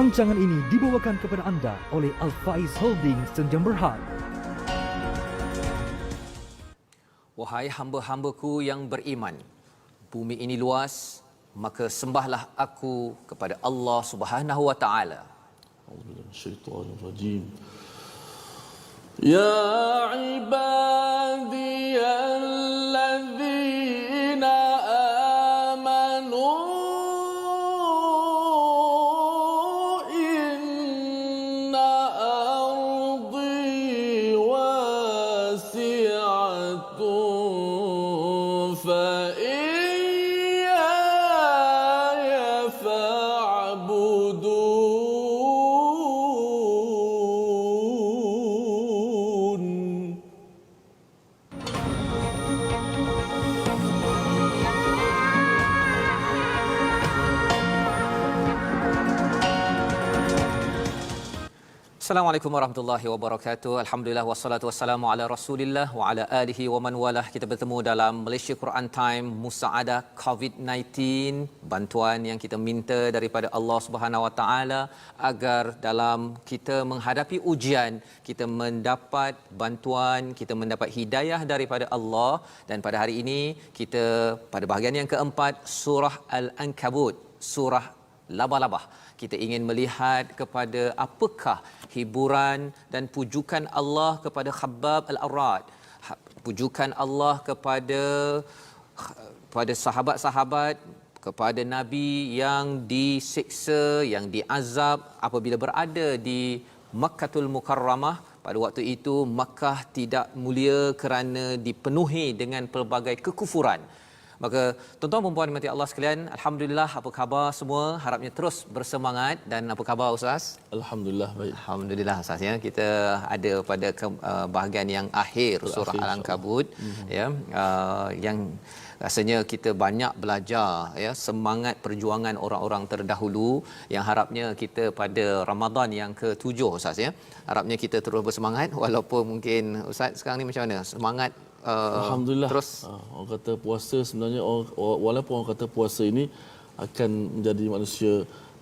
Rancangan ini dibawakan kepada anda oleh Al-Faiz Holdings Senjam Berhad. Wahai hamba-hambaku yang beriman, bumi ini luas, maka sembahlah aku kepada Allah Subhanahu wa taala. Syaitanirrajim. Ya ibadiyalladzina amanu inna ardi wasi'atun fa iyaya fa'budun. Assalamualaikum warahmatullahi wabarakatuh. Alhamdulillah wassalatu wassalamu ala Rasulillah wa ala alihi wa man walah. Kita bertemu dalam Malaysia Quran Time Musaadah COVID-19, bantuan yang kita minta daripada Allah Subhanahu wa taala agar dalam kita menghadapi ujian kita mendapat bantuan, kita mendapat hidayah daripada Allah. Dan pada hari ini kita pada bahagian yang keempat, surah Al-Ankabut, surah Labah-labah. Kita ingin melihat kepada apakah hiburan dan pujukan Allah kepada Khabbab Al-Arad, pujukan Allah kepada sahabat-sahabat, kepada Nabi yang disiksa, yang diazab apabila berada di Makkatul Mukarramah. Pada waktu itu Makkah tidak mulia kerana dipenuhi dengan pelbagai kekufuran. Maka tuan-tuan dan puan mati Allah sekalian, alhamdulillah, apa khabar semua? Harapnya terus bersemangat. Dan apa khabar Ustaz? Alhamdulillah baik. Alhamdulillah Ustaz ya. Kita ada pada bahagian yang akhir surah Al-Ankabut ya, yang rasanya kita banyak belajar ya, semangat perjuangan orang-orang terdahulu yang harapnya kita pada Ramadan yang ke-7 Ustaz ya. Harapnya kita terus bersemangat walaupun mungkin Ustaz sekarang ni macam mana? Semangat Alhamdulillah. Terus Orang kata puasa sebenarnya walaupun orang kata puasa ini akan menjadi manusia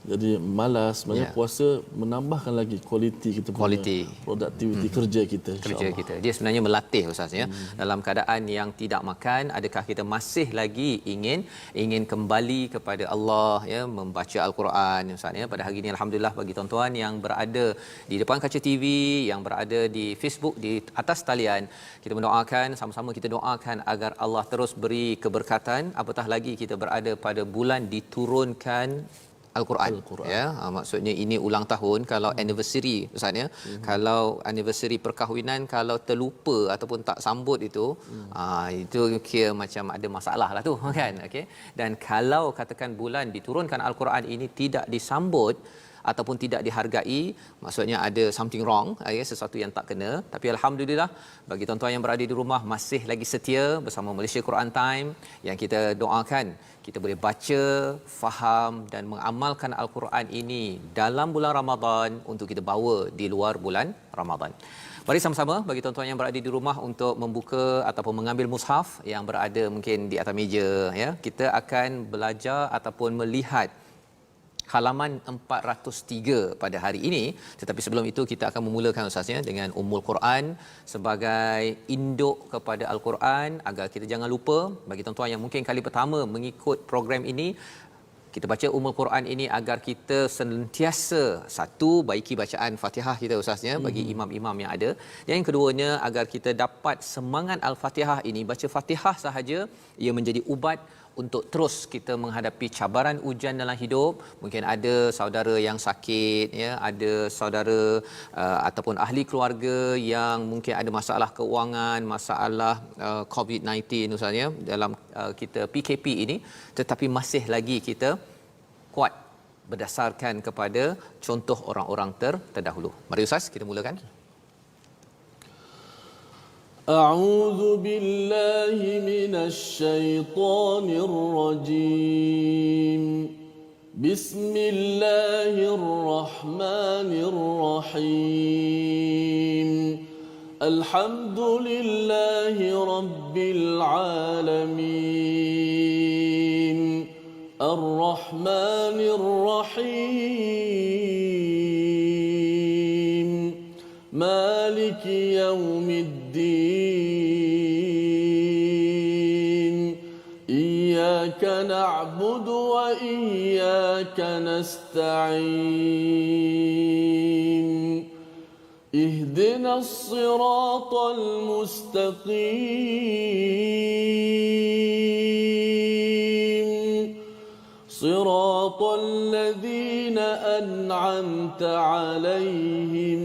jadi malas, sebenarnya puasa menambahkan lagi kualiti kita punya produktiviti kerja kita, kerja kita. Dia sebenarnya melatih Ustaz ya. Dalam keadaan yang tidak makan, adakah kita masih lagi ingin kembali kepada Allah ya, membaca Al-Quran Ustaz ya. Pada hari ini alhamdulillah bagi tuan-tuan yang berada di depan kaca TV, yang berada di Facebook, di atas talian, kita mendoakan sama-sama, kita doakan agar Allah terus beri keberkatan, apatah lagi kita berada pada bulan diturunkan Al-Quran. Ya, maksudnya ini ulang tahun. Kalau anniversary Ustaz ya, kalau anniversary perkahwinan, kalau terlupa ataupun tak sambut itu, itu kira macam ada masalah lah tu kan. Okey. Dan kalau katakan bulan diturunkan Al-Quran ini tidak disambut ataupun tidak dihargai, maksudnya ada something wrong ya, sesuatu yang tak kena. Tapi alhamdulillah bagi tuan-tuan yang berada di rumah masih lagi setia bersama Malaysia Quran Time, yang kita doakan kita boleh baca, faham dan mengamalkan Al-Quran ini dalam bulan Ramadan untuk kita bawa di luar bulan Ramadan. Mari sama-sama bagi tuan-tuan yang berada di rumah untuk membuka ataupun mengambil mushaf yang berada mungkin di atas meja ya. Kita akan belajar ataupun melihat halaman 403 pada hari ini. Tetapi sebelum itu kita akan memulakan Ustaznya dengan Ummul Quran sebagai induk kepada Al-Quran, agar kita jangan lupa. Bagi tuan-tuan yang mungkin kali pertama mengikut program ini, kita baca Ummul Quran ini agar kita sentiasa, satu, baiki bacaan Fatihah kita Ustaznya bagi imam-imam yang ada. Yang keduanya, agar kita dapat semangat Al-Fatihah ini, baca Fatihah sahaja ia menjadi ubat untuk terus kita menghadapi cabaran ujian dalam hidup. Mungkin ada saudara yang sakit ya, ada saudara ataupun ahli keluarga yang mungkin ada masalah keuangan, masalah COVID-19 misalnya dalam kita PKP ini, tetapi masih lagi kita kuat berdasarkan kepada contoh orang-orang terdahulu. Mari Ustaz kita mulakan. أعوذ بالله من الشيطان الرجيم بسم الله الرحمن الرحيم الحمد لله رب العالمين الرحمن الرحيم إياك نعبد وإياك نستعين اهدنا الصراط المستقيم صراط الذين أنعمت عليهم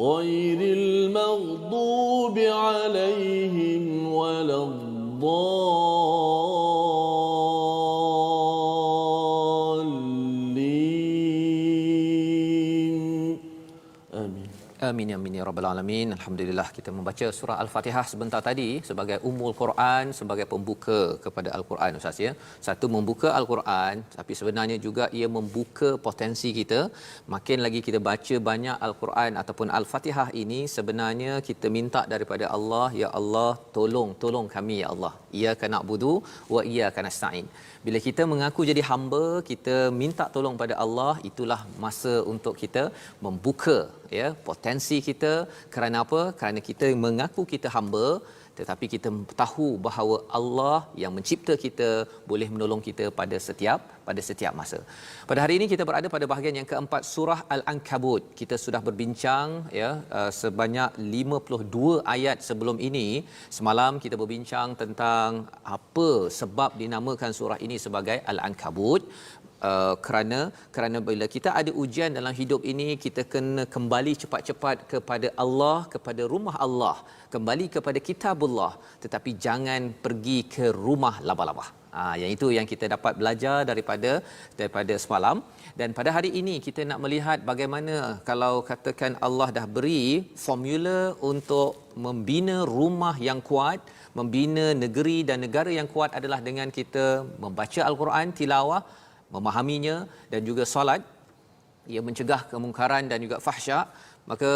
غير المغضوب عليهم ولا الضالين آمين. Amin ya amin ya rabbal alamin. Alhamdulillah kita membaca surah Al-Fatihah sebentar tadi sebagai ummul Quran, sebagai pembuka kepada Al-Quran Ustaz ya. Satu membuka Al-Quran, tapi sebenarnya juga ia membuka potensi kita. Makin lagi kita baca banyak Al-Quran ataupun Al-Fatihah ini, sebenarnya kita minta daripada Allah, ya Allah tolong kami ya Allah. Iyyaka na'budu wa iyyaka nasta'in. Bila kita mengaku jadi hamba, kita minta tolong pada Allah, itulah masa untuk kita membuka ya potensi kita. Kerana apa? Kerana kita mengaku kita hamba, tetapi kita tahu bahawa Allah yang mencipta kita boleh menolong kita pada setiap masa. Pada hari ini kita berada pada bahagian yang keempat surah Al-Ankabut. Kita sudah berbincang ya sebanyak 52 ayat sebelum ini. Semalam kita berbincang tentang apa sebab dinamakan surah ini sebagai Al-Ankabut. Kerana bila kita ada ujian dalam hidup ini, kita kena kembali cepat-cepat kepada Allah, kepada rumah Allah, kembali kepada kitabullah, tetapi jangan pergi ke rumah labah-labah. Yang itu yang kita dapat belajar daripada semalam. Dan pada hari ini kita nak melihat bagaimana kalau katakan Allah dah beri formula untuk membina rumah yang kuat, membina negeri dan negara yang kuat adalah dengan kita membaca Al-Quran, tilawah, memahaminya dan juga solat. Ia mencegah kemungkaran dan juga fahsyak. Maka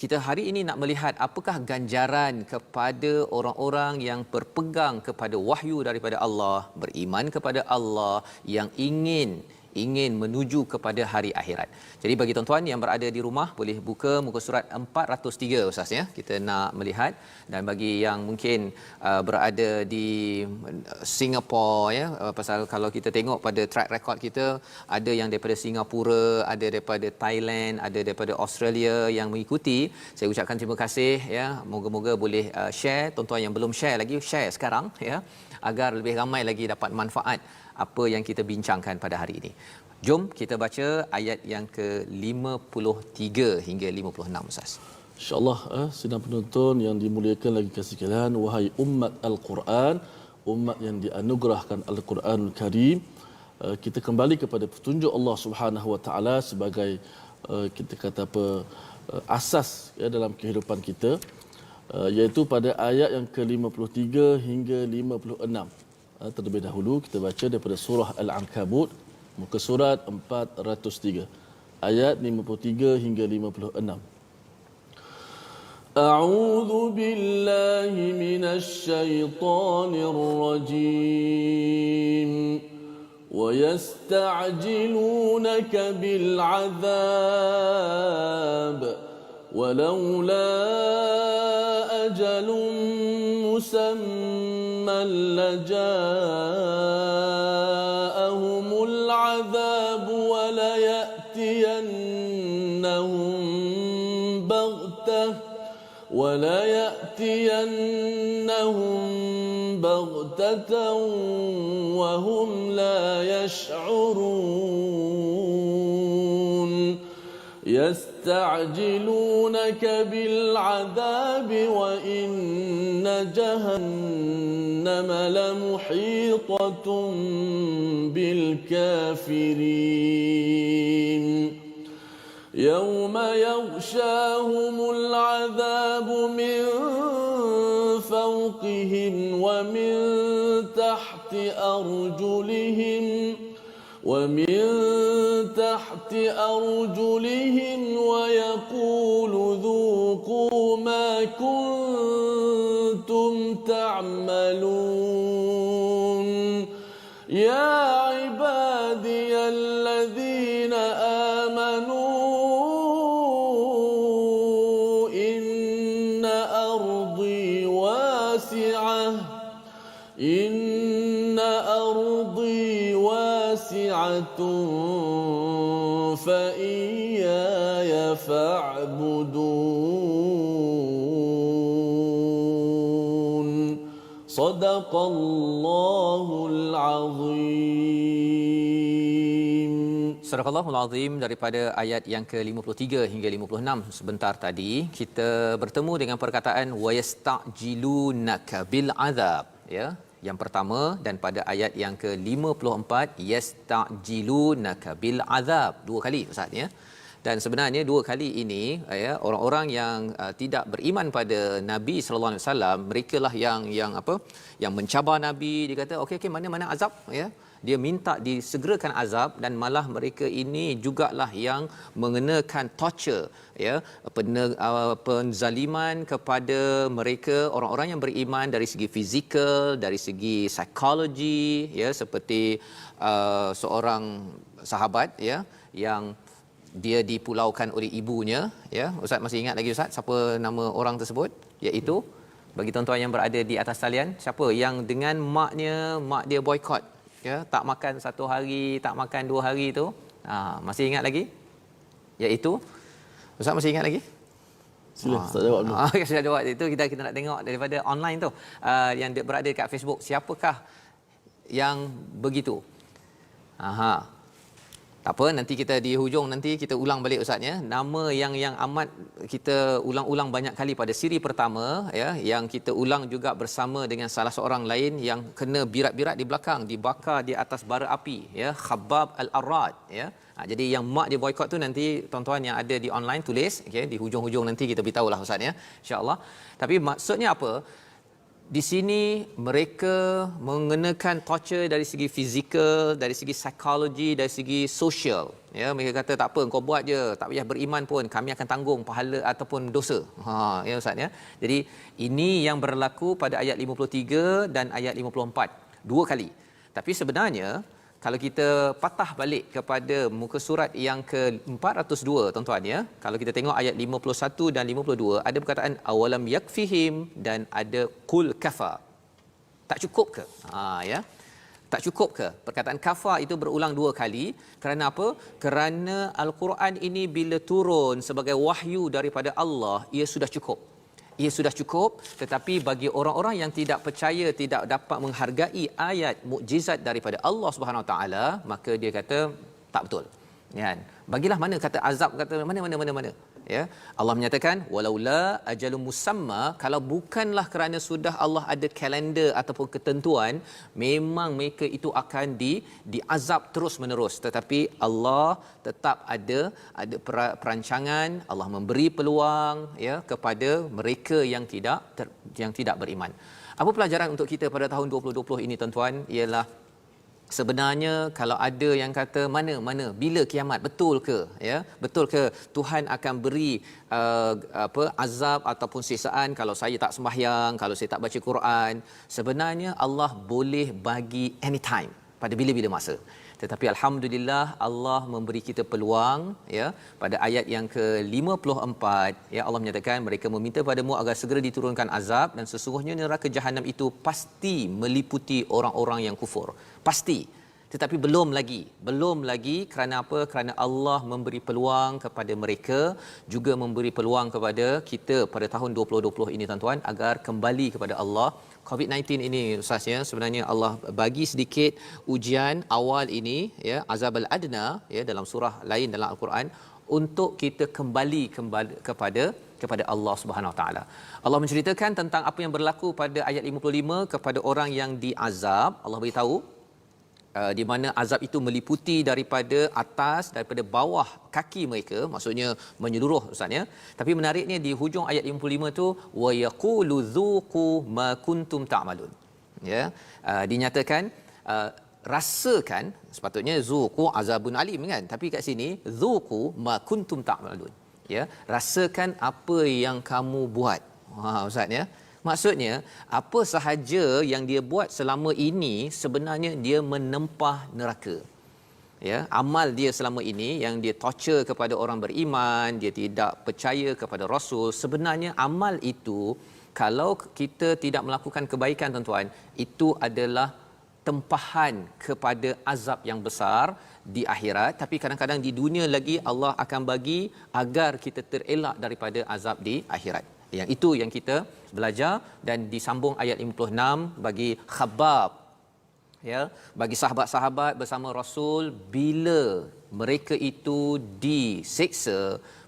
kita hari ini nak melihat apakah ganjaran kepada orang-orang yang berpegang kepada wahyu daripada Allah, beriman kepada Allah, yang ingin menuju kepada hari akhirat. Jadi bagi tuan-tuan yang berada di rumah, boleh buka muka surat 403 Ustaz ya. Kita nak melihat. Dan bagi yang mungkin berada di Singapura ya, pasal kalau kita tengok pada track record kita, ada yang daripada Singapura, ada daripada Thailand, ada daripada Australia yang mengikuti. Saya ucapkan terima kasih ya. Moga-moga boleh share. Tuan-tuan yang belum share lagi, share sekarang ya, agar lebih ramai lagi dapat manfaat apa yang kita bincangkan pada hari ini. Jom kita baca ayat yang ke-53 hingga 56 Ustaz. InsyaAllah sidang penonton yang dimuliakan lagi kasih sekalian, wahai umat Al-Quran, umat yang dianugerahkan Al-Quranul Karim, kita kembali kepada petunjuk Allah Subhanahu Wa Taala sebagai kita kata apa, asas ya dalam kehidupan kita, iaitu pada ayat yang ke-53 hingga 56. Terlebih dahulu kita baca daripada surah Al-Ankabut, muka surat 403, ayat 53 hingga 56. A'udzu billahi minasy syaithanir rajim. Wa yasta'jilunaka bil 'adzab ولولا أجل مسمى لجاءهم العذاب وليأتينهم بغتة وهم لا يشعرون يستعجلونك بالعذاب وإن جهنم لمحيطة بالكافرين يوم يغشاهم العذاب من فوقهم ومن تحت أرجلهم ويقول ذوقوا ما كنتم تعملون يا عبادي الذين آمنوا إن أرضي واسعة واسعة فإياي فاعبدون صدق الله العظيم. Surah Al-Allahul Azim daripada ayat yang ke-53 hingga 56 sebentar tadi kita bertemu dengan perkataan wa yasta'jilunaka bil azab, ya. Yang pertama, dan pada ayat yang ke-54 yasta'jilunaka bil azab, dua kali Ustaz, ya. Dan sebenarnya dua kali ini, ya, orang-orang yang tidak beriman pada Nabi sallallahu alaihi wasallam, merekalah yang apa, yang mencabar Nabi. Dia kata okey mana azab, ya. Dia minta disegerakan azab, dan malah mereka ini jugalah yang mengenakan torture, ya, penzaliman kepada mereka orang-orang yang beriman dari segi fizikal, dari segi psikologi, ya, seperti seorang sahabat, ya, yang dia dipulaukan oleh ibunya, ya. Ustaz masih ingat lagi Ustaz siapa nama orang tersebut? Iaitu, bagi tuan-tuan yang berada di atas talian, siapa yang dengan mak dia boykot, ya, tak makan 1 hari, tak makan 2 hari tu, masih ingat lagi? Iaitu, Ustaz masih ingat lagi? Sila Ustaz jawab dulu. Sudah jawab itu, kita nak tengok daripada online tu, yang berada dekat Facebook, siapakah yang begitu? Tak apa, nanti kita di hujung nanti kita ulang balik Ustaz, ya. Nama yang amat kita ulang-ulang banyak kali pada siri pertama, ya, yang kita ulang juga bersama dengan salah seorang lain yang kena birat-birat di belakang, dibakar di atas bara api, ya, Khabbab Al-Arrad, ya. Jadi yang mak dia boykot tu nanti tuan-tuan yang ada di online tulis, okey, di hujung-hujung nanti kita beritahulah Ustaz, ya, insya-Allah. Tapi maksudnya apa? Di sini mereka mengenakan torture dari segi fizikal, dari segi psikologi, dari segi sosial. Ya, mereka kata tak apa, kau buat je, tak payah beriman pun, kami akan tanggung pahala ataupun dosa. Ya Ustaz, ya. Jadi ini yang berlaku pada ayat 53 dan ayat 54, dua kali. Tapi sebenarnya kalau kita patah balik kepada muka surat yang ke-402 tuan-tuan, ya, kalau kita tengok ayat 51 dan 52, ada perkataan awalam yakfihim dan ada qul kafa. Tak cukup ke? Ya. Tak cukup ke? Perkataan kafa itu berulang dua kali. Kerana apa? Kerana Al-Quran ini bila turun sebagai wahyu daripada Allah, ia sudah cukup. Ia sudah cukup, tetapi bagi orang-orang yang tidak percaya, tidak dapat menghargai ayat mukjizat daripada Allah Subhanahu Wa Taala, maka dia kata tak betul. Ya. Bagilah mana kata azab, kata mana. Ya. Allah menyatakan walaula ajalum musamma, kalau bukanlah kerana sudah Allah ada kalender ataupun ketentuan, memang mereka itu akan diazab terus menerus, tetapi Allah tetap ada perancangan, Allah memberi peluang, ya, kepada mereka yang tidak beriman. Apa pelajaran untuk kita pada tahun 2020 ini tuan-tuan? Ialah sebenarnya kalau ada yang kata mana bila kiamat, betul ke, ya, betul ke Tuhan akan beri azab ataupun siksaan kalau saya tak sembahyang, kalau saya tak baca Quran? Sebenarnya Allah boleh bagi anytime, pada bila-bila masa. Tetapi alhamdulillah Allah memberi kita peluang, ya. Pada ayat yang ke-54, ya, Allah menyatakan mereka meminta padamu agar segera diturunkan azab, dan sesungguhnya neraka jahanam itu pasti meliputi orang-orang yang kufur. Pasti. Tetapi belum lagi. Kerana apa? Kerana Allah memberi peluang kepada mereka, juga memberi peluang kepada kita pada tahun 2020 ini tuan-tuan, agar kembali kepada Allah. COVID-19 ini Ustaz, ya, sebenarnya Allah bagi sedikit ujian awal ini, ya, azab al-adna, ya, dalam surah lain dalam Al-Quran, untuk kita kembali kepada Allah Subhanahu Wa Taala. Allah menceritakan tentang apa yang berlaku pada ayat 55 kepada orang yang diazab. Allah beritahu di mana azab itu meliputi daripada atas, daripada bawah kaki mereka, maksudnya menyeluruh Ustaz, ya. Tapi menariknya di hujung ayat 55 tu wa yaqulu dzuqu ma kuntum ta'malun, ya. Dinyatakan rasakan, sepatutnya zuqu azabun alim, kan, tapi kat sini dzuqu ma kuntum ta'malun, ya, rasakan apa yang kamu buat. Ustaz, ya. Maksudnya apa sahaja yang dia buat selama ini sebenarnya dia menempah neraka. Ya, amal dia selama ini yang dia torture kepada orang beriman, dia tidak percaya kepada Rasul, sebenarnya amal itu kalau kita tidak melakukan kebaikan tuan-tuan, itu adalah tempahan kepada azab yang besar di akhirat, tapi kadang-kadang di dunia lagi Allah akan bagi agar kita terelak daripada azab di akhirat. Yang itu yang kita belajar. Dan disambung ayat 56 bagi Khabbab, ya, bagi sahabat-sahabat bersama Rasul, bila mereka itu disiksa,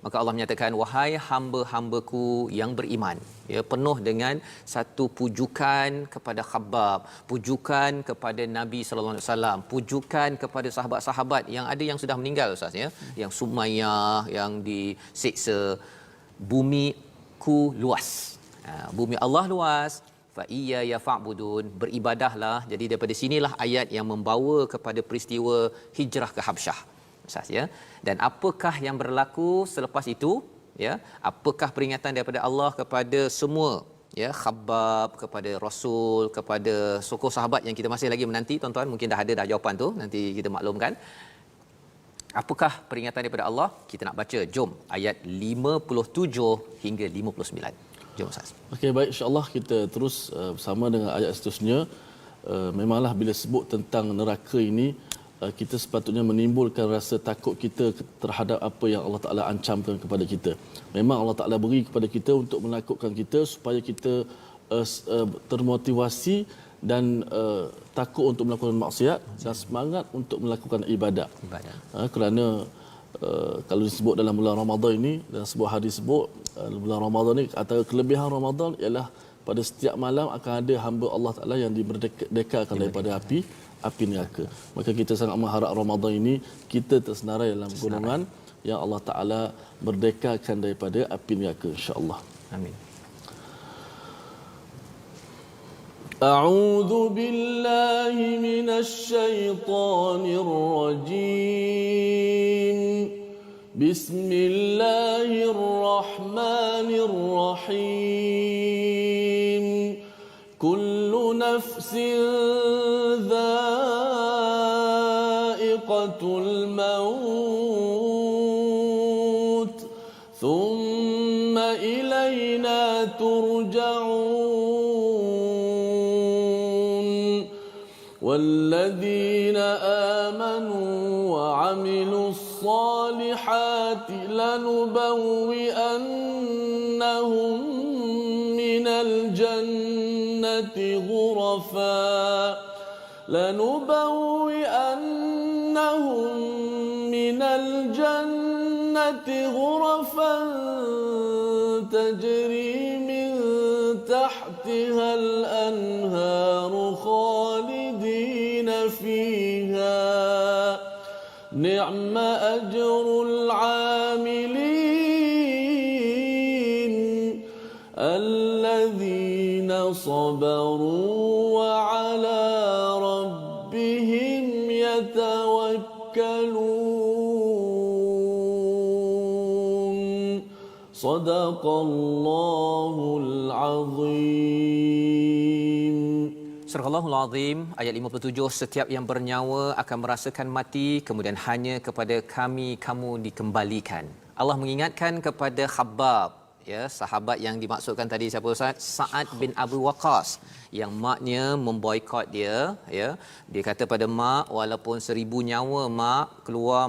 maka Allah menyatakan, wahai hamba-hambaku yang beriman, ya, penuh dengan satu pujukan kepada Khabbab, pujukan kepada Nabi sallallahu alaihi wasallam, pujukan kepada sahabat-sahabat yang ada yang sudah meninggal, Ustaz, ya, yang Sumayyah yang disiksa. Bumi ku luas, bumi Allah luas, fa iyya yaf'budun, beribadahlah. Jadi daripada sinilah ayat yang membawa kepada peristiwa hijrah ke Habsyah, Ustaz, ya. Dan apakah yang berlaku selepas itu, ya? Apakah peringatan daripada Allah kepada semua, ya, Khabbab, kepada Rasul, kepada tokoh sahabat yang kita masih lagi menanti, tuan-tuan mungkin dah ada jawapan tu, nanti kita maklumkan. Apakah peringatan daripada Allah? Kita nak baca, jom, ayat 57 hingga 59. Jom, Ustaz. Okey, baik, insya-Allah kita terus bersama dengan ayat seterusnya. Memanglah bila sebut tentang neraka ini, kita sepatutnya menimbulkan rasa takut kita terhadap apa yang Allah Taala ancamkan kepada kita. Memang Allah Taala beri kepada kita untuk menakutkan kita supaya kita termotivasi dan takut untuk melakukan maksiat dan semangat untuk melakukan ibadat. Kerana kalau disebut dalam bulan Ramadan ini, dalam sebuah hadis sebut bulan Ramadan ini, antara kelebihan Ramadan ialah pada setiap malam akan ada hamba Allah Taala yang dimerdekakan daripada api neraka. Maka kita sangat mengharap Ramadan ini kita tersenarai dalam golongan yang Allah Taala merdekakan daripada api neraka, insya-Allah. Amin. أعوذ بالله من الشيطان الرجيم بسم الله الرحمن الرحيم كل نفس ذائقة الموت ثم إلينا ترجعون والذين آمنوا وعملوا الصالحات لنبوئنهم من الجنة غرفا تجري من تحتها الأنهار خالدين فيها نعم أجر العاملين الذين صبروا وعلى ربهم يتوكلون صدق الله العظيم. Surah Al-Allahul Azim ayat 57, setiap yang bernyawa akan merasakan mati, kemudian hanya kepada kami kamu dikembalikan. Allah mengingatkan kepada Khabbab, ya, sahabat yang dimaksudkan tadi siapa, Ustaz? Sa'ad bin Abu Waqqas, yang maknya memboikot dia, ya. Dia kata pada mak, walaupun 1000 nyawa mak keluar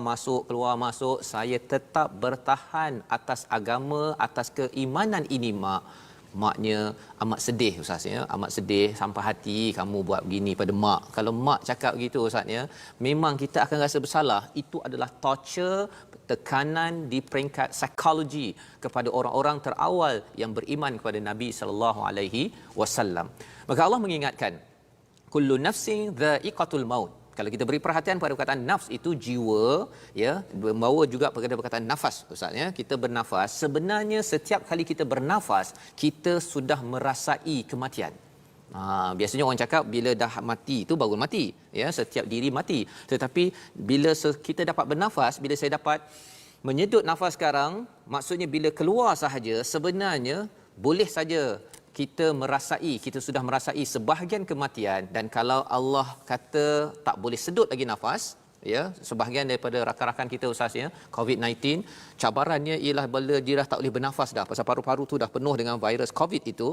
masuk, saya tetap bertahan atas agama, atas keimanan ini mak. Maknya amat sedih, Ustaz, ya, amat sedih sampai hati kamu buat begini pada mak. Kalau mak cakap begitu, Ustaz, ya, memang kita akan rasa bersalah. Itu adalah torture, tekanan di peringkat psikologi kepada orang-orang terawal yang beriman kepada Nabi sallallahu alaihi wasallam. Maka Allah mengingatkan, kullu nafsin dha'iqatul maut. Kalau kita beri perhatian pada perkataan nafs, itu jiwa, ya, membawa juga pada perkataan nafas, Ustaz, ya. Kita bernafas, sebenarnya setiap kali kita bernafas, kita sudah merasai kematian. Biasanya orang cakap bila dah mati itu baru mati, ya, setiap diri mati. Tetapi bila kita dapat bernafas, bila saya dapat menyedut nafas sekarang, maksudnya bila keluar sahaja sebenarnya boleh saja kita sudah merasai sebahagian kematian. Dan kalau Allah kata tak boleh sedut lagi nafas, ya, sebahagian daripada rakan-rakan kita, Ustaz, ya, COVID-19, cabarannya ialah bila dia dah tak boleh bernafas dah, pasal paru-paru tu dah penuh dengan virus COVID itu,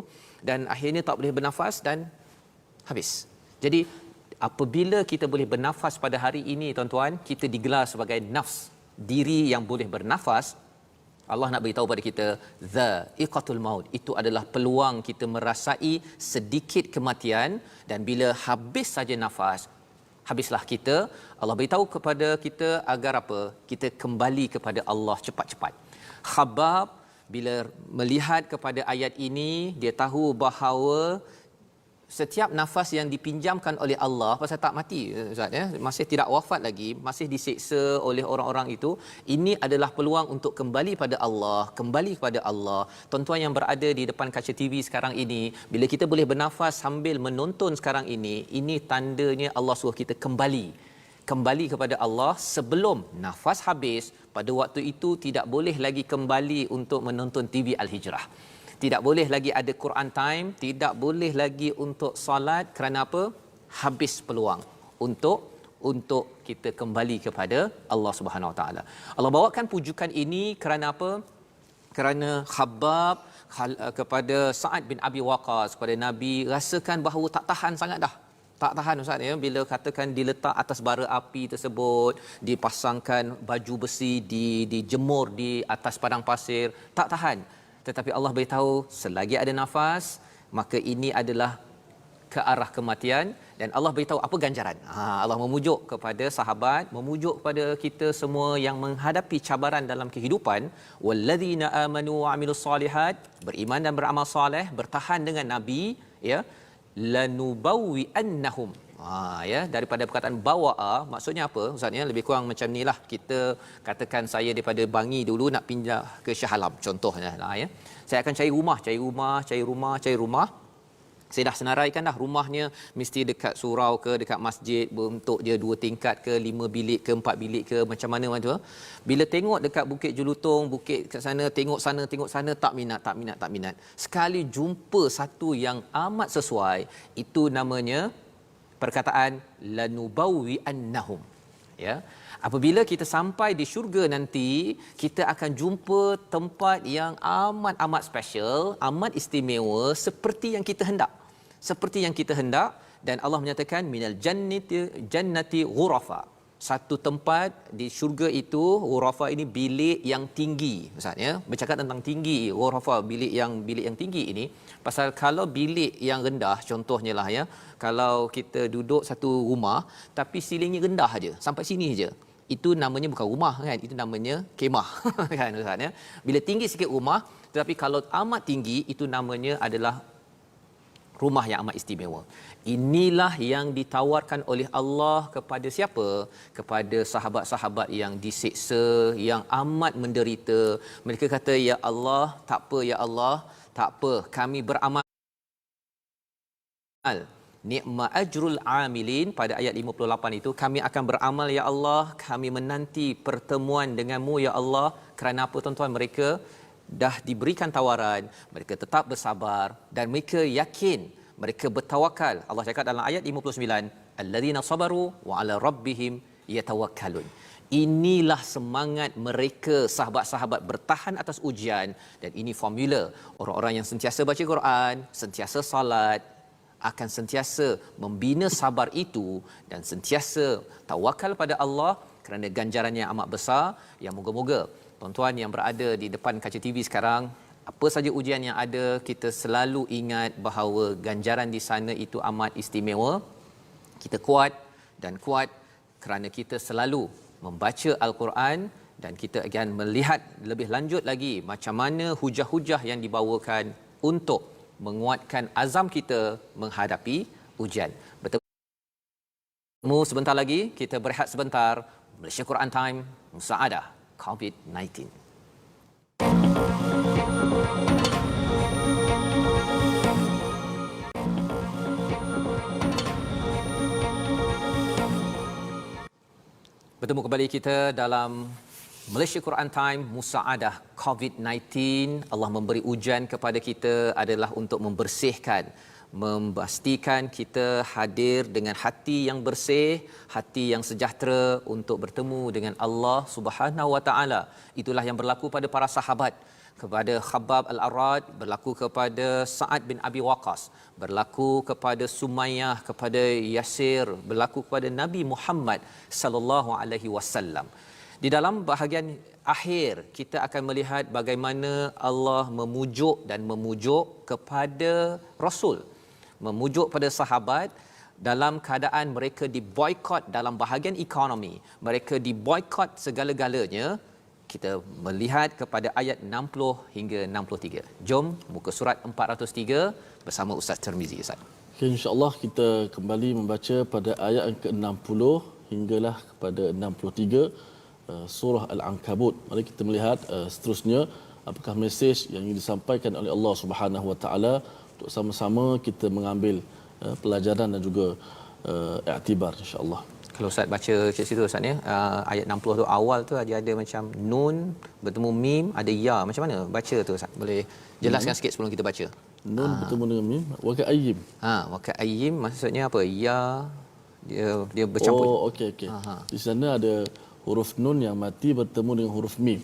dan akhirnya tak boleh bernafas dan habis. Jadi Apabila kita boleh bernafas pada hari ini tuan-tuan, kita digelar sebagai nafs, diri yang boleh bernafas. Allah nak beritahu pada kita dha'iqatul maut, itu adalah peluang kita merasai sedikit kematian, dan bila habis saja nafas, habislah kita. Allah beritahu kepada kita agar apa? Kita kembali kepada Allah cepat-cepat. Khabbab bila melihat kepada ayat ini, dia tahu bahawa setiap nafas yang dipinjamkan oleh Allah, pasal tak mati Ustaz ya, masih tidak wafat lagi, masih disiksa oleh orang-orang itu, ini adalah peluang untuk kembali pada Allah, kembali kepada Allah. Tuan-tuan yang berada di depan kaca TV sekarang ini, bila kita boleh bernafas sambil menonton sekarang ini tandanya Allah suruh kita kembali kepada Allah sebelum nafas habis. Pada waktu itu tidak boleh lagi kembali untuk menonton TV Al-Hijrah. Tidak boleh lagi ada Quran time, tidak boleh lagi untuk solat. Kerana apa? Habis peluang untuk kita kembali kepada Allah Subhanahu Wa Taala. Allah bawakan pujukan ini kerana apa? Kerana Khabbab kepada Sa'ad bin Abi Waqqas, kepada Nabi, rasakan bahawa tak tahan sangat dah. Tak tahan Ustaz ya, bila katakan diletak atas bara api tersebut, dipasangkan baju besi, dijemur di atas padang pasir, tak tahan. Tetapi Allah beritahu selagi ada nafas, maka ini adalah ke arah kematian, dan Allah beritahu apa ganjaran. Allah memujuk kepada sahabat, memujuk kepada kita semua yang menghadapi cabaran dalam kehidupan, walladzina amanu wa amilus solihat, beriman dan beramal soleh, bertahan dengan Nabi ya, lanubawwi annahum. Ya, daripada perkataan bawa'a, maksudnya apa Ustaz ya? Lebih kurang macam nilah, kita katakan saya daripada Bangi dulu nak pindah ke Shah Alam contohnya lah ya. Saya akan cari rumah. Saya dah senaraikan dah rumahnya mesti dekat surau ke, dekat masjid, bentuk dia 2 tingkat ke, 5 bilik ke, 4 bilik ke, macam mana tu. Bila tengok dekat Bukit Jelutong, bukit kat sana, tengok sana, tak minat. Sekali jumpa satu yang amat sesuai, itu namanya perkataan lanubawwi annahum ya. Apabila kita sampai di syurga nanti, kita akan jumpa tempat yang amat special, amat istimewa, seperti yang kita hendak, dan Allah menyatakan minal jannati ghurafa. Satu tempat di syurga itu, ghurafa ini bilik yang tinggi Ustaz ya. Bercakap tentang tinggi, ghurafa bilik yang tinggi ini, pasal kalau bilik yang rendah contohnya lah ya, kalau kita duduk satu rumah tapi silingnya rendah aja, sampai sini aja, itu namanya bukan rumah kan, itu namanya kemah kan Ustaz ya. Bila tinggi sikit rumah, tetapi kalau amat tinggi, itu namanya adalah rumah yang amat istimewa. Inilah yang ditawarkan oleh Allah kepada siapa? Kepada sahabat-sahabat yang disiksa, yang amat menderita. Mereka kata, ya Allah, tak apa ya Allah, tak apa, kami beramal. Ni'ma ajrul amilin, pada ayat 58 itu, kami akan beramal ya Allah, kami menanti pertemuan denganmu ya Allah. Kerana apa tuan-tuan? Mereka dah diberikan tawaran, mereka tetap bersabar dan mereka yakin, mereka bertawakal. Allah cakap dalam ayat 59, alladzina sabaru wa ala rabbihim yatawakkalun. Inilah semangat mereka, sahabat-sahabat bertahan atas ujian, dan ini formula orang-orang yang sentiasa baca Quran, sentiasa salat, akan sentiasa membina sabar itu dan sentiasa tawakal pada Allah, kerana ganjarannya amat besar. Yang moga-moga tuan-tuan yang berada di depan kaca TV sekarang, apa saja ujian yang ada, kita selalu ingat bahawa ganjaran di sana itu amat istimewa. Kita kuat kerana kita selalu membaca Al-Quran, dan kita akan melihat lebih lanjut lagi macam mana hujah-hujah yang dibawakan untuk menguatkan azam kita menghadapi ujian. Bertemu sebentar lagi, kita berehat sebentar. Malaysia Quran Time, Musaadah COVID-19. Bertemu kembali kita dalam Malaysia Quran Time, Musaadah COVID-19. Allah memberi ujian kepada kita adalah untuk membersihkan, memastikan kita hadir dengan hati yang bersih, hati yang sejahtera untuk bertemu dengan Allah Subhanahu Wa Taala. Itulah yang berlaku pada para sahabat. kepada Khabbab Al-Arad, berlaku kepada Sa'ad bin Abi Waqqas, berlaku kepada Sumayyah, kepada Yasir, berlaku kepada Nabi Muhammad sallallahu alaihi wasallam. Di dalam bahagian akhir kita akan melihat bagaimana Allah memujuk dan memujuk kepada Rasul, memujuk pada sahabat dalam keadaan mereka diboikot dalam bahagian ekonomi, mereka diboikot segala-galanya. Kita melihat kepada ayat 60 hingga 63. Jom muka surat 403 bersama Ustaz Tirmizi. Ustaz. Okay, insya-Allah kita kembali membaca pada ayat yang ke-60 hinggalah kepada 63 surah Al-Ankabut. Mari kita melihat seterusnya apakah mesej yang ingin disampaikan oleh Allah Subhanahu Wa Taala untuk sama-sama kita mengambil pelajaran dan juga iktibar insya-Allah. Kalau Ustaz baca kat situ Ustaz ya, ayat 60 tu awal tu ada macam nun bertemu mim, ada ya. Macam mana baca tu Ustaz? Boleh jelaskan sikit sebelum kita baca. Nun bertemu dengan mim, wa ka'ayyim. Wa ka'ayyim maksudnya apa? Ya dia bercampur. Oh, okey. Di sana ada huruf nun yang mati bertemu dengan huruf mim.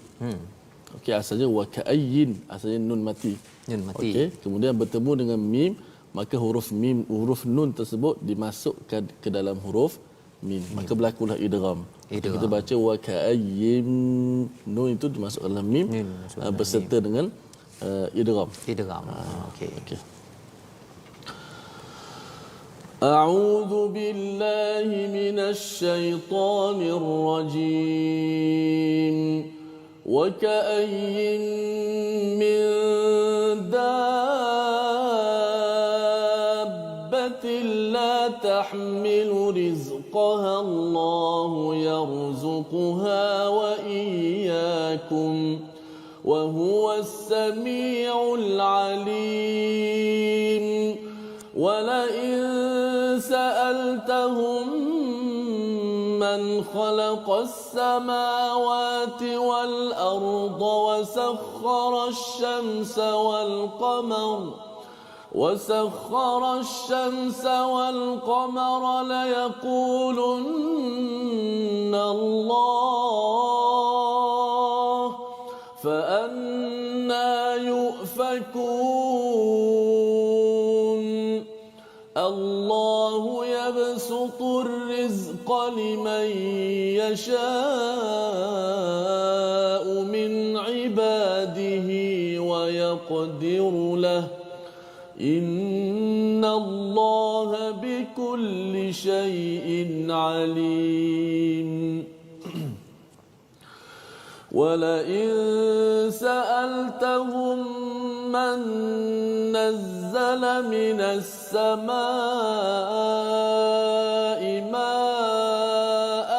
Okey, asalnya wa ka'ayyin, asalnya nun mati. Nun mati. Okey, kemudian bertemu dengan mim, maka huruf nun tersebut dimasukkan ke dalam huruf mim, maka berlakulah idgham. Kita baca wa ka'ayyim, nun itu dimasukkan dalam mim berserta dengan idgham. Okey. A'udzu billahi minasy syaithanir rajim. Wa ka'ayyin min dabbatin la tahmilu rizqaha Allahu yarzuquha wa iyyakum wa huwas samiul alim. Wa la in sa'altahum man khalaqas samawati wal arda wa sakhkhara asy-syamsa wal qamara وسخر الشمس والقمر ليقولن الله فأنى يؤفكون الله يبسط الرزق لمن يشاء من عباده ويقدر له إن الله بكل شيء عليم ولئن سألتهم من نزل من السماء ماء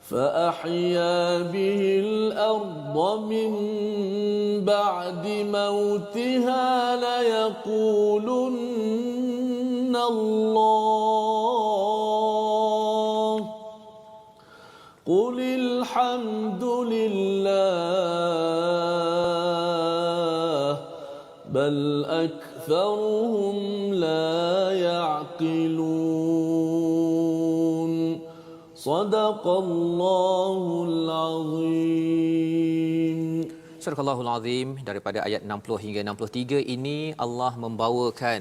فأحيا به الأرض من بعد موتها ليقولن الله قل الحمد لله بل أكثرهم لا يعقلون صدق الله العظيم. Surahul Azim, daripada ayat 60 hingga 63 ini Allah membawakan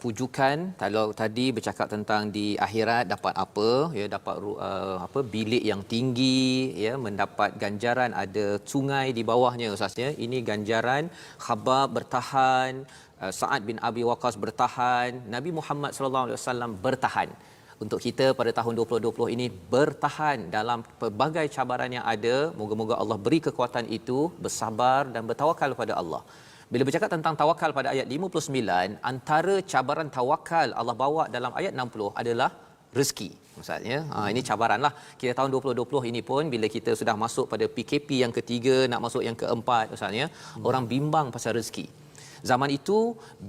pujukan. Kalau tadi bercakap tentang di akhirat dapat apa, ya, dapat bilik yang tinggi, ya, mendapat ganjaran, ada sungai di bawahnya ustaznya. Ini ganjaran. Khabbab bertahan, Sa'ad bin Abi Waqqas bertahan, Nabi Muhammad sallallahu alaihi wasallam bertahan. Untuk kita pada tahun 2020 ini bertahan dalam pelbagai cabaran yang ada. Moga-moga Allah beri kekuatan itu, bersabar dan bertawakal kepada Allah. Bila bercakap tentang tawakal pada ayat 59, antara cabaran tawakal Allah bawa dalam ayat 60 adalah rezeki. Maksudnya, ini cabaranlah. Kita tahun 2020 ini pun bila kita sudah masuk pada PKP yang ketiga, nak masuk yang keempat, maksudnya orang bimbang pasal rezeki. Zaman itu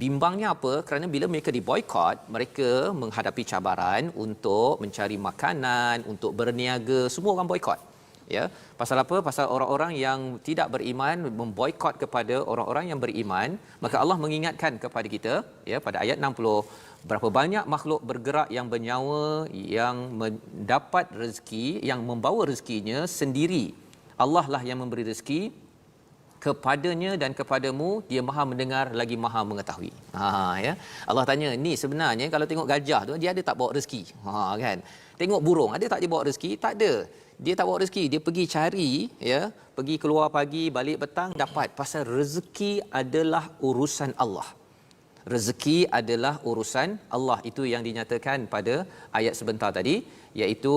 bimbangnya apa? Kerana bila mereka diboikot, mereka menghadapi cabaran untuk mencari makanan, untuk berniaga, semua orang boikot. Ya, pasal apa? Pasal orang-orang yang tidak beriman memboikot kepada orang-orang yang beriman, maka Allah mengingatkan kepada kita ya pada ayat 60, berapa banyak makhluk bergerak yang bernyawa yang mendapat rezeki, yang membawa rezekinya sendiri. Allah lah yang memberi rezeki, kepadanya dan kepadamu dia Maha mendengar lagi Maha mengetahui. Ya. Allah tanya, ni sebenarnya kalau tengok gajah tu dia ada tak bawa rezeki? Kan. Tengok burung, ada tak dia bawa rezeki? Tak ada. Dia tak bawa rezeki, dia pergi cari ya, pergi keluar pagi, balik petang dapat. Pasal rezeki adalah urusan Allah. Rezeki adalah urusan Allah. Itu yang dinyatakan pada ayat sebentar tadi, iaitu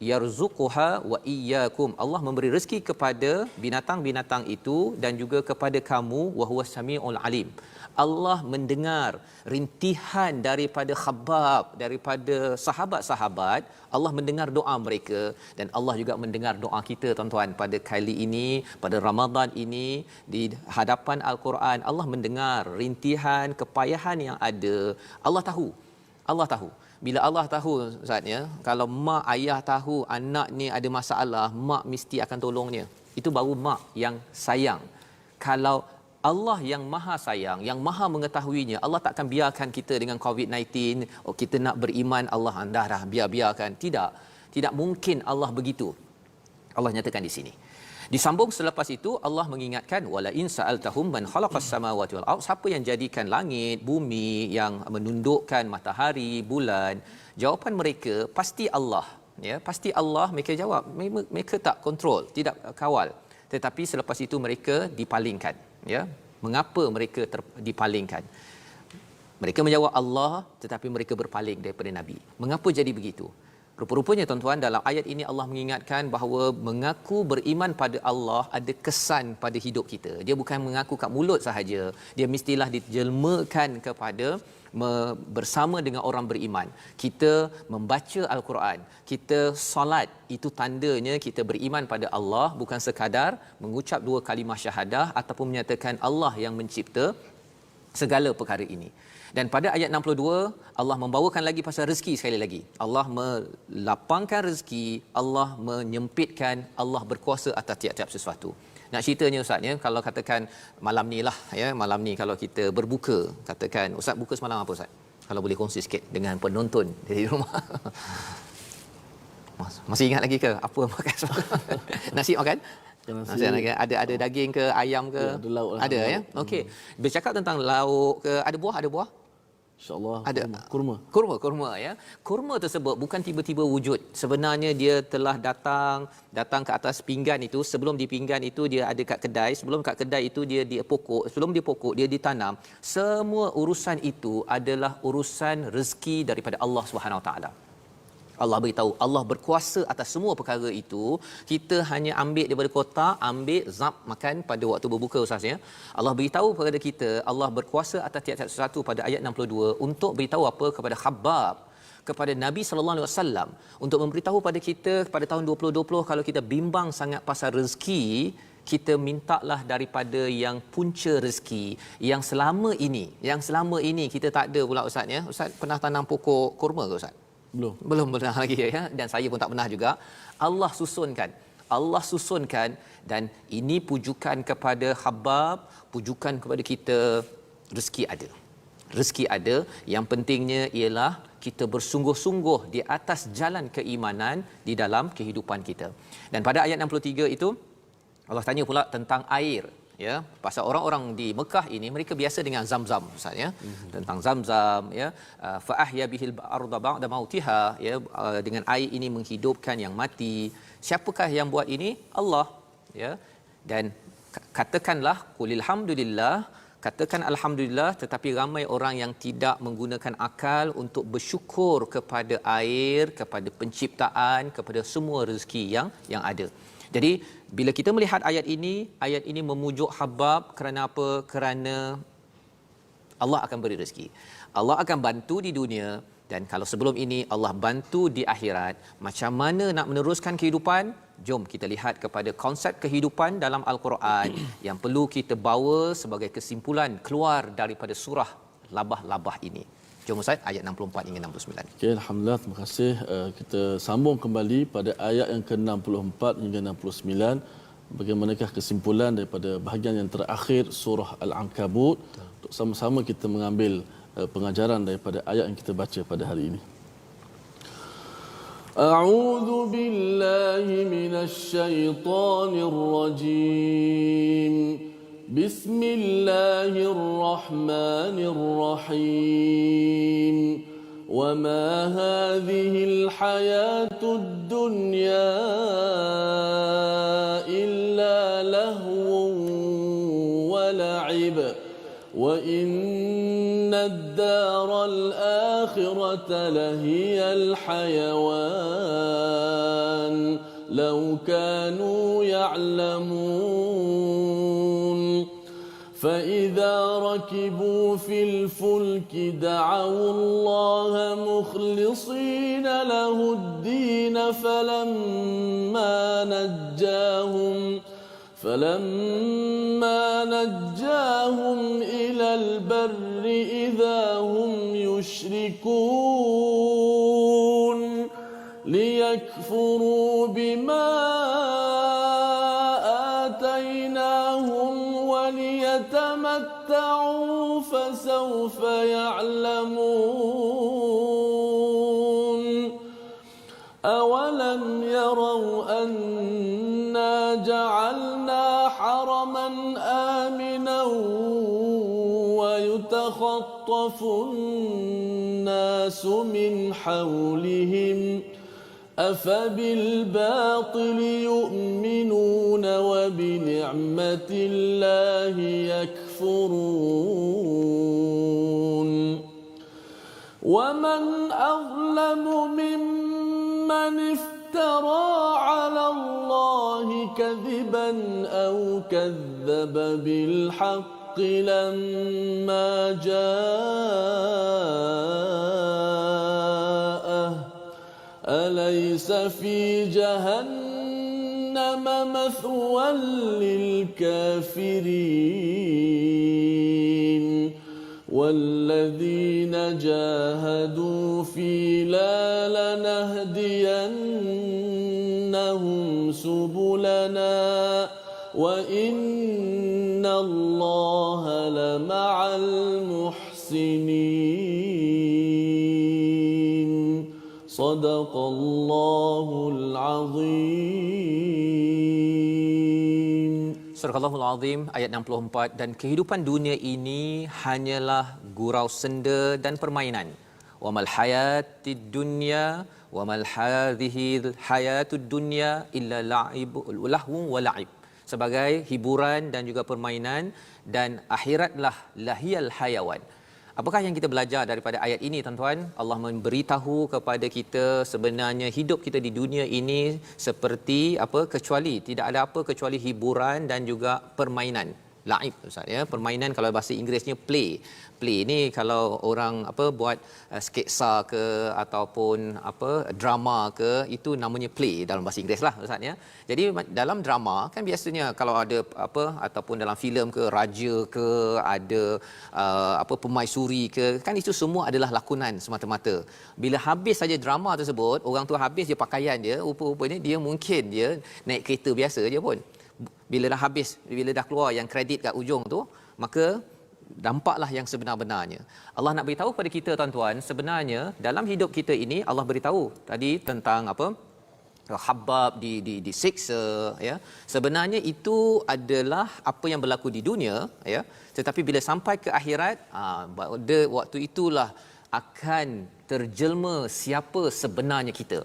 yarzuquha wa iyyakum. Allah memberi rezeki kepada binatang-binatang itu dan juga kepada kamu, wa huwas samiul alim. Allah mendengar rintihan daripada Khabbab, daripada sahabat-sahabat. Allah mendengar doa mereka dan Allah juga mendengar doa kita tuan-tuan pada kali ini, pada Ramadan ini di hadapan Al-Quran. Allah mendengar rintihan, kepayahan yang ada. Allah tahu. Allah tahu. Bila Allah tahu Ustaz ya, kalau mak ayah tahu anak ni ada masalah, mak mesti akan tolongnya. Itu baru mak yang sayang. Kalau Allah yang maha sayang, yang maha mengetahuinya, Allah takkan biarkan kita dengan COVID-19, kita nak beriman, Allah dah biarkan. Tidak mungkin Allah begitu. Allah nyatakan di sini. Disambung selepas itu Allah mengingatkan, wala in sa'altahum man khalaqas samawati wal ard, siapa yang jadikan langit, bumi, yang menundukkan matahari, bulan, jawapan mereka pasti Allah. Ya, pasti Allah. Mereka jawab, mereka tak kontrol, tidak kawal. Tetapi selepas itu mereka dipalingkan. Ya, mengapa mereka dipalingkan? Mereka menjawab Allah, tetapi mereka berpaling daripada Nabi. Mengapa jadi begitu? Rupa-rupanya tuan-tuan, dalam ayat ini Allah mengingatkan bahawa mengaku beriman pada Allah ada kesan pada hidup kita. Dia bukan mengaku kat mulut sahaja. Dia mestilah dijelmakan kepada bersama dengan orang beriman. Kita membaca Al-Quran, kita solat, itu tandanya kita beriman pada Allah, bukan sekadar mengucap 2 kalimah syahadah ataupun menyatakan Allah yang mencipta segala perkara ini. Dan pada ayat 62 Allah membawakan lagi pasal rezeki sekali lagi. Allah melapangkan rezeki, Allah menyempitkan, Allah berkuasa atas tiap-tiap sesuatu. Nak ceritanya Ustaz ya, kalau katakan malam ni lah ya, malam ni kalau kita berbuka, katakan Ustaz buka semalam apa Ustaz? Kalau boleh kongsi sikit dengan penonton di rumah. Masih ingat lagi ke apa makan semalam? Nasi makan? Nasi ada daging ke, ayam ke? Ya, ada lauk lah. Ada ya. Okey. Bercakap tentang lauk ke, ada buah? InsyaAllah Ada kurma ya. Kurma tersebut bukan tiba-tiba wujud. Sebenarnya dia telah datang ke atas pinggan itu. Sebelum di pinggan itu dia ada kat kedai. Sebelum kat kedai itu dia pokok. Sebelum dia pokok dia ditanam. Semua urusan itu adalah urusan rezeki daripada Allah Subhanahu Wa Taala. Allah beritahu, Allah berkuasa atas semua perkara itu. Kita hanya ambil daripada kotak, ambil zap makan pada waktu berbuka Ustaz ya. Allah beritahu kepada kita, Allah berkuasa atas tiap-tiap sesuatu pada ayat 62 untuk beritahu apa kepada Khabbab, kepada Nabi sallallahu alaihi wasallam, untuk memberitahu pada kita pada tahun 2020 kalau kita bimbang sangat pasal rezeki, kita mintalah daripada yang punca rezeki yang selama ini kita tak ada pula Ustaz ya. Ustaz pernah tanam pokok kurma ke Ustaz? Belum pernah lagi ya, dan saya pun tak pernah juga. Allah susunkan dan ini pujukan kepada Khabbab, pujukan kepada kita, rezeki ada. Yang pentingnya ialah kita bersungguh-sungguh di atas jalan keimanan di dalam kehidupan kita. Dan pada ayat 63 itu Allah tanya pula tentang air. Ya, pasal orang-orang di Mekah ini mereka biasa dengan Zam-Zam Ustaz ya. Tentang Zam-Zam ya, fa ahya bihil arda ba'da mautiha ya, dengan air ini menghidupkan yang mati. Siapakah yang buat ini? Allah ya. Dan katakanlah qulil hamdulillah, katakan alhamdulillah, tetapi ramai orang yang tidak menggunakan akal untuk bersyukur kepada air, kepada penciptaan, kepada semua rezeki yang ada. Jadi bila kita melihat ayat ini memujuk Khabbab kerana apa? Kerana Allah akan beri rezeki. Allah akan bantu di dunia, dan kalau sebelum ini Allah bantu di akhirat. Macam mana nak meneruskan kehidupan? Jom kita lihat kepada konsep kehidupan dalam Al-Quran yang perlu kita bawa sebagai kesimpulan keluar daripada surah Labah-Labah ini. Jom Ustaz, ayat 64 hingga 69. Okey, alhamdulillah, terima kasih. Kita sambung kembali pada ayat yang ke-64 hingga 69. Bagaimanakah kesimpulan daripada bahagian yang terakhir surah Al-Ankabut? Untuk sama-sama kita mengambil pengajaran daripada ayat yang kita baca pada hari ini. A'udzu billahi minasy syaithanir rajim. Bismillahirrahmanirrahim. وما هذه الحياة الدنيا إلا لهو ولعب وإن الدار الآخرة لهي الحيوان لو كانوا يعلمون فإذا ركبوا في الفلك دعوا الله مخلصين له الدين فلما نجاهم إلى البر إذا هم يشركون ليكفروا بما آتيناهم وليتمتعوا فسوف يعلمون أولم يروا أنا جعلنا حرما آمنا ويتخطف الناس من حولهم أفبالباطل يؤمنون وبنعمة الله يكفرون ومن أظلم ممن افترى على الله كذبا أو كذب بالحق لما جاءه أليس في جهنم مثوى للكافرين والذين جاهدوا فينا لنهدينهم سبلنا وإن الله لمع المحسنين صدق الله العظيم. Surah Al-Allahul Azim ayat 64. Dan kehidupan dunia ini hanyalah gurau senda dan permainan. Wa mal hayatid dunya wa mal hadhil hayatud dunya illa lahwu wa la'ib. Sebagai hiburan dan juga permainan, dan akhiratlah lahiyal hayawan. Apakah yang kita belajar daripada ayat ini, tuan-tuan? Allah memberitahu kepada kita sebenarnya hidup kita di dunia ini seperti apa? Kecuali tidak ada apa kecuali hiburan dan juga permainan. Laib, Ustaz, ya. Permainan kalau bahasa Inggerisnya play. Play ni kalau orang apa buat sketsa ke ataupun apa drama ke, itu namanya play dalam bahasa Inggeris lah, Ustaz, ya. Jadi dalam drama kan biasanya kalau ada apa ataupun dalam filem ke, raja ke, ada apa permaisuri ke, kan itu semua adalah lakonan semata-mata. Bila habis saja drama tersebut, orang tu habis je pakaian dia, rupa-rupanya dia mungkin dia naik kereta biasa je pun. Bila dah habis, bila dah keluar yang kredit kat ujung tu, maka dampaklah yang sebenar-benarnya. Allah nak beritahu kepada kita, tuan-tuan, sebenarnya dalam hidup kita ini Allah beritahu tadi tentang apa? Habab disiksa, ya. Sebenarnya itu adalah apa yang berlaku di dunia, ya. Tetapi bila sampai ke akhirat, pada waktu itulah akan terjelma siapa sebenarnya kita.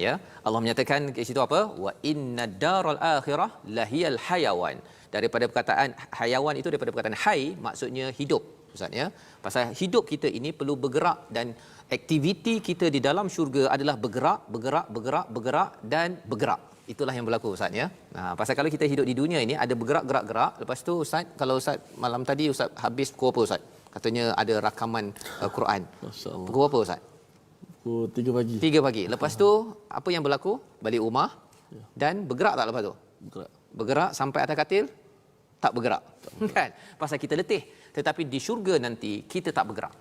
Ya, Allah menyatakan di situ apa? Wa inna daral akhirah lahiyal hayawan. Daripada perkataan hayawan itu daripada perkataan hay, maksudnya hidup, Ustaz, ya. Pasal hidup kita ini perlu bergerak, dan aktiviti kita di dalam syurga adalah bergerak dan bergerak. Itulah yang berlaku, Ustaz, ya. Pasal kalau kita hidup di dunia ini ada bergerak. Lepas tu Ustaz, kalau Ustaz malam tadi Ustaz habis pukul apa, Ustaz? Katanya ada rakaman Quran. Masya-Allah. Pukul apa, Ustaz? Pukul 3 pagi. 3 pagi. Lepas tu apa yang berlaku? Balik rumah dan bergerak tak lepas tu? Bergerak sampai atas katil tak bergerak. Kan? Pasal kita letih. Tetapi di syurga nanti kita tak bergerak.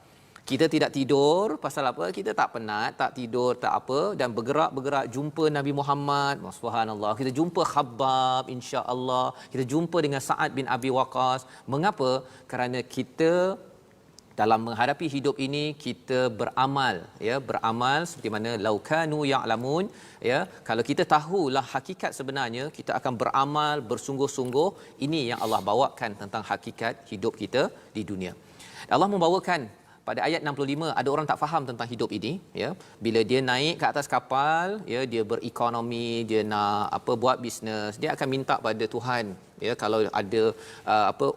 Kita tidak tidur pasal apa? Kita tak penat, tak tidur, tak apa, dan bergerak-bergerak jumpa Nabi Muhammad. Subhanallah. Kita jumpa Khabbab, insya-Allah. Kita jumpa dengan Sa'ad bin Abi Waqqas. Mengapa? Kerana kita dalam menghadapi hidup ini kita beramal, ya, beramal seperti mana laukanu ya'lamun, ya, kalau kita tahulah hakikat sebenarnya, kita akan beramal bersungguh-sungguh. Ini yang Allah bawakan tentang hakikat hidup kita di dunia. Allah membawakan pada ayat 65, ada orang tak faham tentang hidup ini, ya, bila dia naik ke atas kapal, ya, dia berekonomi, dia nak buat bisnes, dia akan minta pada Tuhan, ya, kalau ada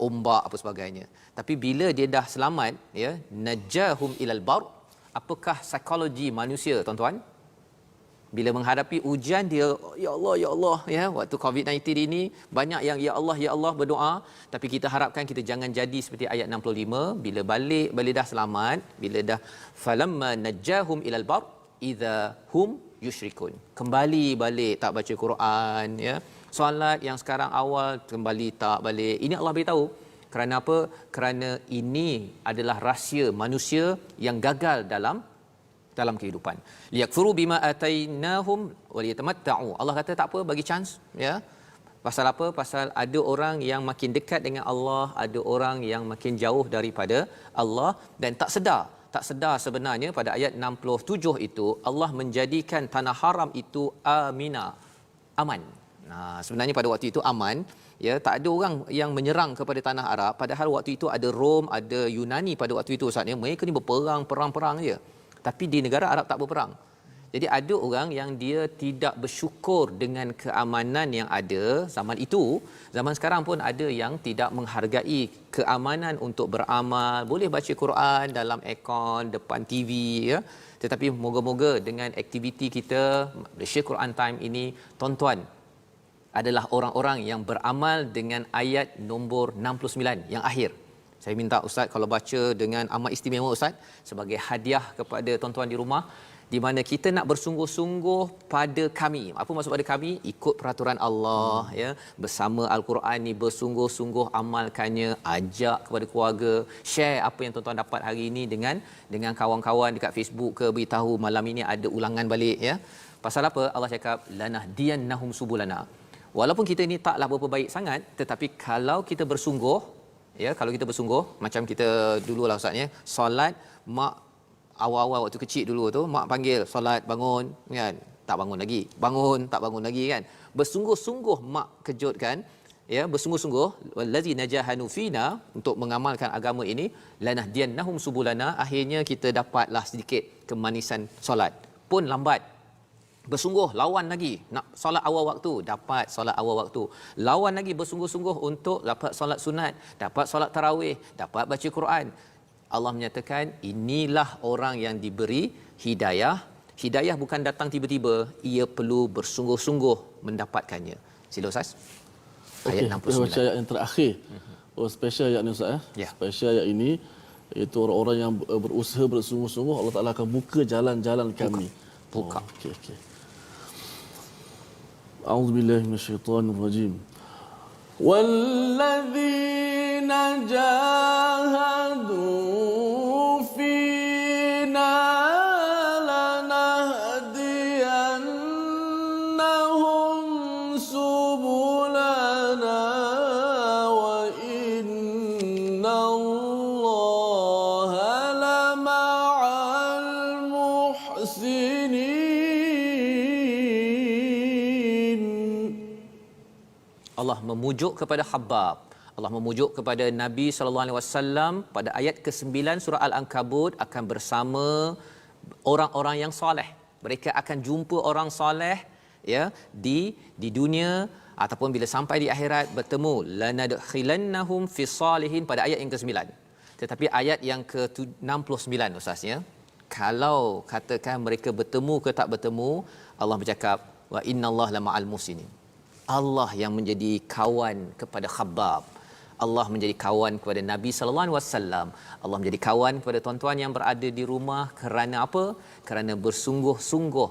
ombak apa sebagainya. Tapi bila dia dah selamat, ya, najahum ilal bar, apakah psikologi manusia, tuan-tuan? Bila menghadapi ujian, dia ya Allah, ya, waktu COVID-19 ini banyak yang ya Allah berdoa, tapi kita harapkan kita jangan jadi seperti ayat 65, bila balik dah selamat, bila dah falamma najahum ilal bar idza hum yusyrikun, kembali balik tak baca Quran, ya, solat yang sekarang awal kembali tak balik. Ini Allah beritahu. Kerana apa? Kerana ini adalah rahsia manusia yang gagal dalam kehidupan. Liyakfuru bima atainahum wa liyatamatta'u. Allah kata tak apa, bagi chance, ya. Pasal apa? Pasal ada orang yang makin dekat dengan Allah, ada orang yang makin jauh daripada Allah dan tak sedar sebenarnya pada ayat 67 itu Allah menjadikan tanah haram itu aman. Nah, sebenarnya pada waktu itu aman, ya, tak ada orang yang menyerang kepada tanah Arab, padahal waktu itu ada Rom, ada Yunani pada waktu itu Ustaz, ya. Mereka ni perang je. Tapi di negara Arab tak berperang. Jadi ada orang yang dia tidak bersyukur dengan keamanan yang ada zaman itu. Zaman sekarang pun ada yang tidak menghargai keamanan untuk beramal, boleh baca Quran dalam aircon depan TV, ya. Tetapi moga-moga dengan aktiviti kita Malaysia Quran Time ini, tuan-tuan adalah orang-orang yang beramal dengan ayat nombor 69 yang akhir. Saya minta Ustaz kalau baca dengan amat istimewa Ustaz, sebagai hadiah kepada tuan-tuan di rumah, di mana kita nak bersungguh-sungguh pada kami. Apa maksud pada kami? Ikut peraturan Allah, ya, bersama Al-Quran ni, bersungguh-sungguh amalkannya, ajak kepada keluarga, share apa yang tuan-tuan dapat hari ini dengan kawan-kawan dekat Facebook ke, beritahu malam ini ada ulangan balik, ya. Pasal apa? Allah cakap lanahdiyannahum subulana. Walaupun kita ini taklah berapa baik sangat, tetapi kalau kita bersungguh, ya, kalau kita bersungguh, macam kita dululah Ustaz, ya, solat, mak awal-awal waktu kecil dulu tu, mak panggil solat, bangun, kan, tak bangun lagi, bangun, tak bangun lagi, kan, bersungguh-sungguh mak kejutkan, ya, bersungguh-sungguh wallazi najahanu fina, untuk mengamalkan agama ini, lanahdiyannahum subulana. Akhirnya kita dapatlah sedikit kemanisan solat, pun lambat. Bersungguh lawan lagi nak solat awal waktu, dapat solat awal waktu. Lawan lagi bersungguh-sungguh untuk dapat solat sunat, dapat solat tarawih, dapat baca Quran. Allah menyatakan inilah orang yang diberi hidayah. Hidayah bukan datang tiba-tiba, ia perlu bersungguh-sungguh mendapatkannya. Sila Ustaz. Ayat 69. Baca ayat yang terakhir. Oh, special ayat ni Ustaz, ya. Ya. Special ayat ini iaitu orang-orang yang berusaha bersungguh-sungguh, Allah Taala akan buka jalan-jalan kami. Buka. Okey. أعوذ بالله من الشيطان الرجيم والذين جاهدوا فينا لنهدينهم سبلنا وإن الله لمع المحسنين. Allah memujuk kepada Khabbab, Allah memujuk kepada Nabi sallallahu alaihi wasallam pada ayat ke-9 surah Al-Ankabut akan bersama orang-orang yang soleh. Mereka akan jumpa orang soleh, ya, di dunia ataupun bila sampai di akhirat bertemu lanadkhilannahum fi salihin pada ayat yang ke-9. Tetapi ayat yang ke-69 Ustaz, ya, kalau katakan mereka bertemu ke tak bertemu, Allah bercakap wa innallaha lama'al muhsinin. Allah yang menjadi kawan kepada Khabbab, Allah menjadi kawan kepada Nabi sallallahu alaihi wasallam, Allah menjadi kawan kepada tuan-tuan yang berada di rumah. Kerana apa? Kerana bersungguh-sungguh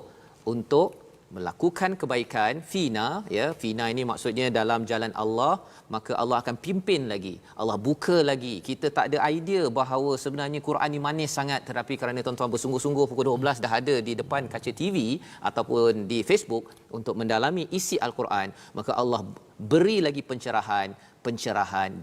untuk melakukan kebaikan, fina, ya, fina ini maksudnya dalam jalan Allah, maka Allah akan pimpin lagi, Allah buka lagi. Kita tak ada idea bahawa sebenarnya Quran ni manis sangat, tetapi kerana tuan-tuan bersungguh-sungguh pukul 12 dah ada di depan kaca TV ataupun di Facebook untuk mendalami isi Al-Quran, maka Allah beri lagi pencerahan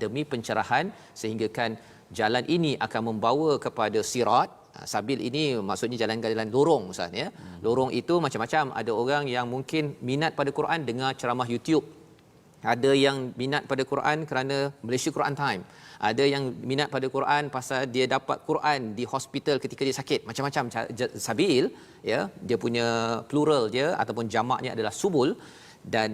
demi pencerahan, sehingga kan jalan ini akan membawa kepada sirat. Sabil ini maksudnya jalan-jalan lorong, Ustaz, ya. Lorong itu macam-macam. Ada orang yang mungkin minat pada Quran dengar ceramah YouTube. Ada yang minat pada Quran kerana Malaysia Quran Time. Ada yang minat pada Quran pasal dia dapat Quran di hospital ketika dia sakit. Macam-macam sabil, ya. Dia punya plural dia ataupun jamaknya adalah subul, dan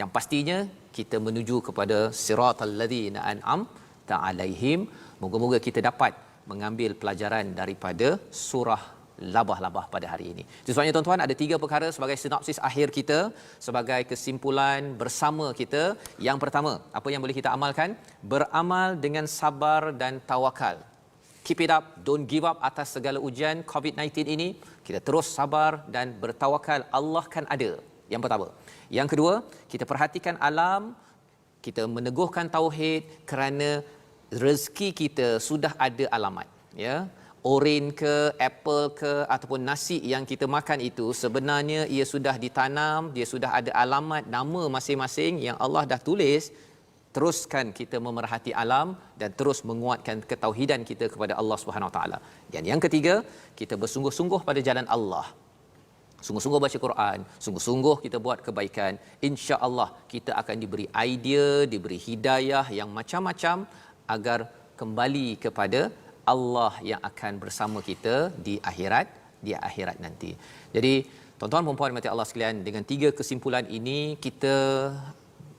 yang pastinya kita menuju kepada siratal ladzina an'amta alaihim. Moga-moga kita dapat mengambil pelajaran daripada surah Labah-Labah pada hari ini. Sebabnya tuan-tuan, ada 3 perkara sebagai sinopsis akhir kita, sebagai kesimpulan bersama kita. Yang pertama, apa yang boleh kita amalkan? Beramal dengan sabar dan tawakal. Keep it up, don't give up atas segala ujian COVID-19 ini. Kita terus sabar dan bertawakal, Allah kan ada. Yang pertama. Yang kedua, kita perhatikan alam, kita meneguhkan tauhid, kerana rezeki kita sudah ada alamat, ya. Oren ke, apple ke, ataupun nasi yang kita makan itu sebenarnya ia sudah ditanam, dia sudah ada alamat nama masing-masing yang Allah dah tulis. Teruskan kita memerhati alam dan terus menguatkan ketauhidan kita kepada Allah Subhanahu Wa Taala. Dan yang ketiga, kita bersungguh-sungguh pada jalan Allah. Sungguh-sungguh baca Quran, sungguh-sungguh kita buat kebaikan. Insya-Allah kita akan diberi idea, diberi hidayah yang macam-macam agar kembali kepada Allah yang akan bersama kita di akhirat nanti. Jadi tuan-tuan dan puan-puan mati Allah sekalian, dengan 3 kesimpulan ini kita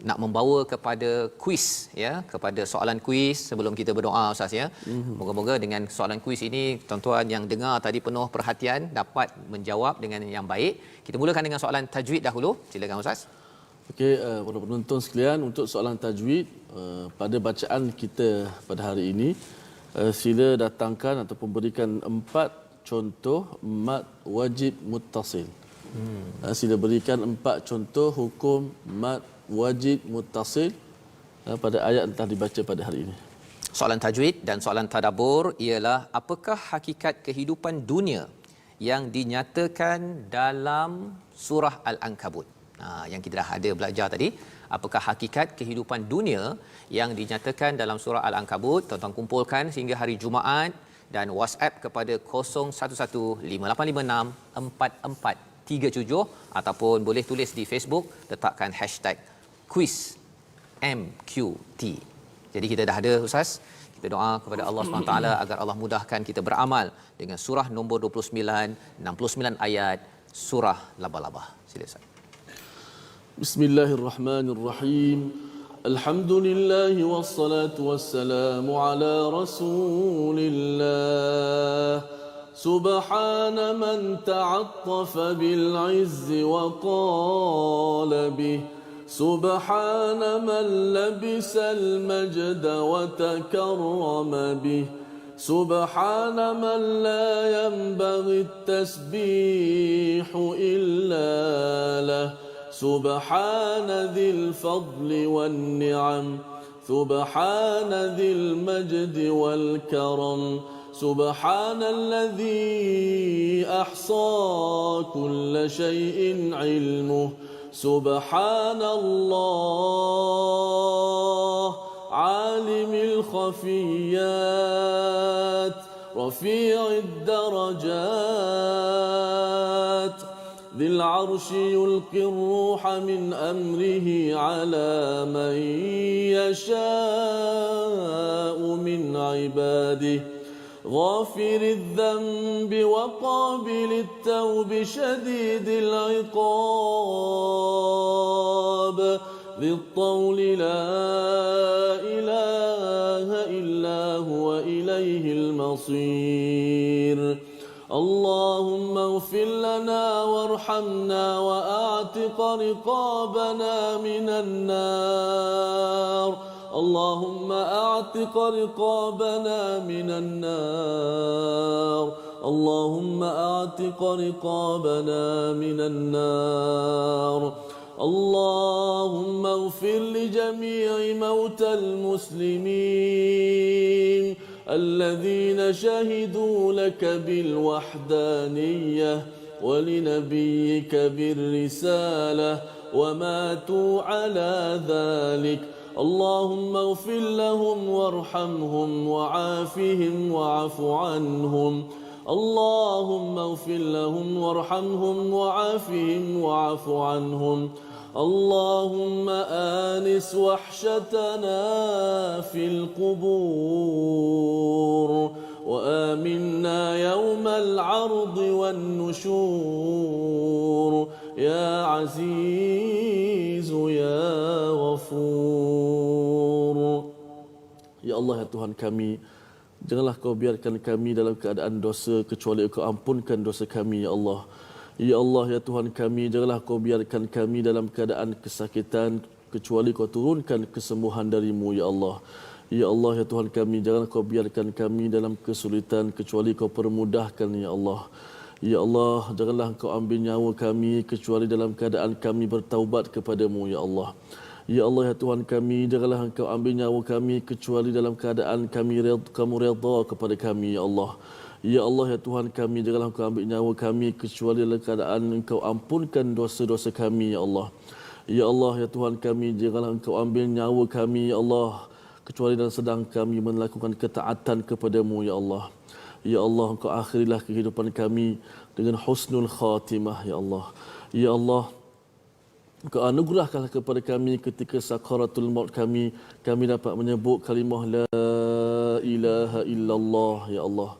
nak membawa kepada kuis, ya, kepada soalan kuis sebelum kita berdoa, Ustaz, ya. Moga-moga dengan soalan kuis ini tuan-tuan yang dengar tadi penuh perhatian dapat menjawab dengan yang baik. Kita mulakan dengan soalan tajwid dahulu. Silakan, Ustaz. Okey, para penonton sekalian, untuk soalan tajwid pada bacaan kita pada hari ini, sila datangkan ataupun berikan 4 contoh mad wajib muttasil. Sila berikan 4 contoh hukum mad wajib muttasil pada ayat yang telah dibaca pada hari ini. Soalan tajwid dan soalan tadabbur ialah, apakah hakikat kehidupan dunia yang dinyatakan dalam surah Al-Ankabut? Yang kita dah ada belajar tadi, apakah hakikat kehidupan dunia yang dinyatakan dalam surah Al-Ankabut? Tuan-tuan kumpulkan sehingga hari Jumaat dan WhatsApp kepada 0115864437 ataupun boleh tulis di Facebook, letakkan hashtag quiz MQT. Jadi kita dah ada, Ustaz. Kita doa kepada Allah SWT agar Allah mudahkan kita beramal dengan surah nombor 29, 69 ayat surah Labah-Labah. Sila, Ustaz. Bismillahirrahmanirrahim. Alhamdulillah wassalatu wassalamu ala Rasulillah. Subhana man ta'attafa bil izzi wa qala bih. Subhana man labisa al majda wa takarrama bih. Subhana man la yanbaghi at-tasbihu illa lah. سبحان ذي الفضل والنعم سبحان ذي المجد والكرم سبحان الذي أحصى كل شيء علمه سبحان الله عالم الخفيات رفيع الدرجات ذي العرش يلقي الروح من أمره على من يشاء من عباده غافر الذنب وقابل التوب شديد العقاب ذي الطول لا إله إلا هو إليه المصير اللهم اغفر لنا وارحمنا وأعتق رقابنا من النار اللهم أعتق رقابنا من النار اللهم أعتق رقابنا من النار اللهم اغفر لجميع موتى المسلمين الذين شهدوا لك بالوحدانية ولنبيك بالرسالة وماتوا على ذلك اللهم اغفر لهم وارحمهم وعافهم واعف عنهم اللهم اغفر لهم وارحمهم وعافهم واعف عنهم اللهم آنس وحشتنا في القبور وآمنا يوم العرض والنشور يا عزيز يا غفور. Ya Allah, ya Tuhan kami, janganlah kau biarkan kami dalam keadaan dosa kecuali kau ampunkan dosa kami, ya Allah. Ya Allah, ya Tuhan kami, janganlah kau biarkan kami dalam keadaan kesakitan kecuali kau turunkan kesembuhan darimu, ya Allah. Ya Allah, ya Tuhan kami, janganlah kau biarkan kami dalam kesulitan kecuali kau permudahkan, ya Allah. Ya Allah, janganlah kau ambil nyawa kami kecuali dalam keadaan kami bertaubat kepadamu, ya Allah. Ya Allah, ya Tuhan kami, janganlah engkau ambil nyawa kami kecuali dalam keadaan kamu redha kepada kami, ya Allah. Ya Allah, ya Tuhan kami, janganlah engkau ambil nyawa kami kecuali dalam keadaan engkau ampunkan dosa-dosa kami, ya Allah. Ya Allah, ya Tuhan kami, janganlah engkau ambil nyawa kami, ya Allah, kecuali dalam sedang kami melakukan ketaatan kepadamu, ya Allah. Ya Allah, engkau akhirilah kehidupan kami dengan husnul khatimah, ya Allah. Ya Allah, engkau anugerahkanlah kepada kami ketika sakaratul maut kami dapat menyebut kalimah la ilaha illallah, ya Allah.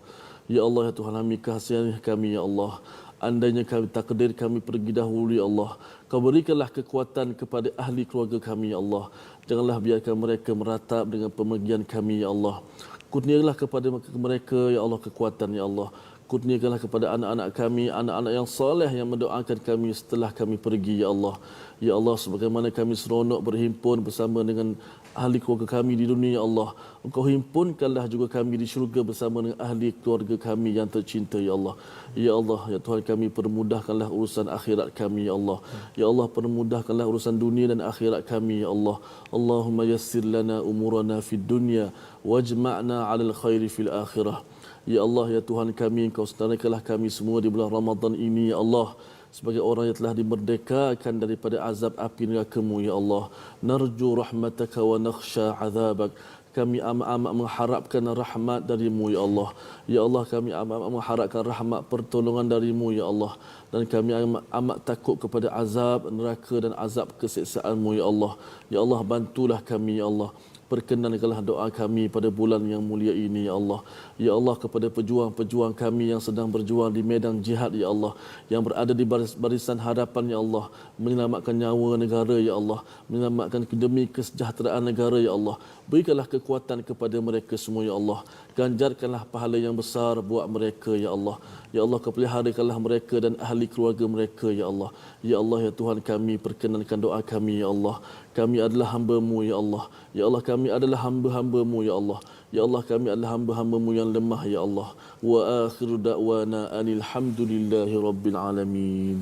Ya Allah, ya Tuhan kami, kasihan kami, ya Allah. Andainya kami takdir kami pergi dahulu, ya Allah, kau berikanlah kekuatan kepada ahli keluarga kami, ya Allah. Janganlah biarkan mereka meratap dengan pemergian kami, ya Allah. Kurniakanlah kepada mereka, ya Allah, kekuatan, ya Allah. Kurniakanlah kepada anak-anak kami, anak-anak yang soleh yang mendoakan kami setelah kami pergi, ya Allah. Ya Allah, sebagaimana kami seronok berhimpun bersama dengan ahli keluarga kami di dunia, ya Allah, engkau himpunkanlah juga kami di syurga bersama dengan ahli keluarga kami yang tercinta, ya Allah. Ya Allah, ya Tuhan kami, permudahkanlah urusan akhirat kami, ya Allah. Ya Allah, permudahkanlah urusan dunia dan akhirat kami, ya Allah. Allahumma yassir lana umurana fid dunya wajma'na 'alal khairi fil akhirah. Ya Allah, ya Tuhan kami, engkau sedarakanlah kami semua di bulan Ramadan ini, ya Allah, sebagai orang yang telah dimerdekakan daripada azab api neraka-Mu, ya Allah. Narju rahmataka wa nakhsha azabak. Kami amat-amat mengharapkan rahmat darimu, ya Allah. Ya Allah, kami amat-amat mengharapkan rahmat pertolongan darimu, ya Allah. Dan kami amat takut kepada azab neraka dan azab kesiksaanmu, ya Allah. Ya Allah, bantulah kami, ya Allah. Perkenankanlah doa kami pada bulan yang mulia ini, ya Allah. Ya Allah, kepada pejuang-pejuang kami yang sedang berjuang di medan jihad, ya Allah, yang berada di barisan hadapan, ya Allah, menyelamatkan nyawa negara, ya Allah, menyelamatkan demi kesejahteraan negara, ya Allah. Berikanlah kekuatan kepada mereka semua, ya Allah. Ganjarkanlah pahala yang besar buat mereka, ya Allah. Ya Allah, kau peliharakanlah mereka dan ahli keluarga mereka, ya Allah. Ya Allah, ya Tuhan kami, perkenankan doa kami, ya Allah. Kami adalah hamba-Mu, ya Allah. Ya Allah, kami adalah hamba-hamba-Mu, ya Allah. Ya Allah, kami adalah hamba-hamba-Mu yang lemah, ya Allah. Wa akhiru da'wana anil hamdulillahi rabbil alamin.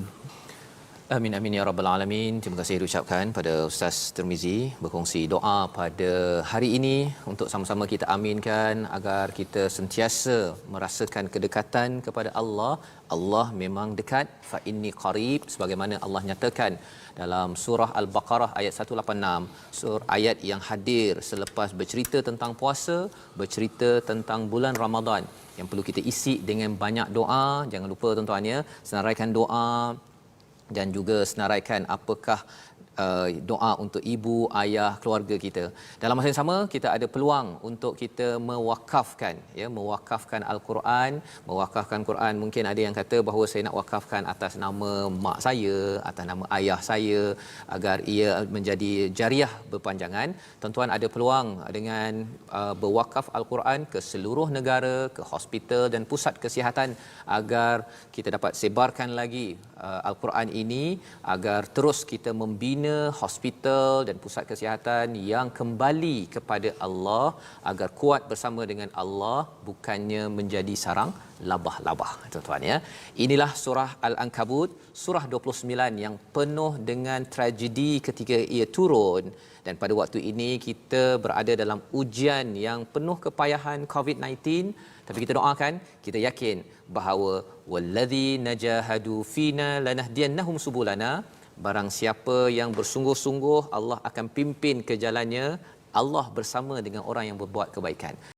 Amin amin ya rabbal alamin. Terima kasih diucapkan pada Ustaz Tirmizi berkongsi doa pada hari ini untuk sama-sama kita aminkan agar kita sentiasa merasakan kedekatan kepada Allah. Allah memang dekat, fa inni qarib, sebagaimana Allah nyatakan dalam surah Al-Baqarah ayat 186, surah ayat yang hadir selepas bercerita tentang puasa, bercerita tentang bulan Ramadan yang perlu kita isi dengan banyak doa. Jangan lupa tuan-tuan ya, senaraikan doa dan juga senaraikan apakah doa untuk ibu, ayah, keluarga kita. Dalam masa yang sama, kita ada peluang untuk kita mewakafkan, ya, mewakafkan Al-Quran, mewakafkan Quran. Mungkin ada yang kata bahawa saya nak wakafkan atas nama mak saya, atas nama ayah saya, agar ia menjadi jariah berpanjangan. Tuan-tuan ada peluang dengan berwakaf Al-Quran ke seluruh negara, ke hospital dan pusat kesihatan, agar kita dapat sebarkan lagi Al-Quran ini, agar terus kita membina membina hospital dan pusat kesihatan yang kembali kepada Allah agar kuat bersama dengan Allah, bukannya menjadi sarang labah-labah, tuan-tuan ya. Inilah surah Al-Ankabut, surah 29 yang penuh dengan tragedi ketika ia turun, dan pada waktu ini kita berada dalam ujian yang penuh kepayahan COVID-19, tapi kita doakan, kita yakin bahawa wallazi najahadu fina lanahdiyannahum subulana. Barang siapa yang bersungguh-sungguh, Allah akan pimpin ke jalannya. Allah bersama dengan orang yang berbuat kebaikan.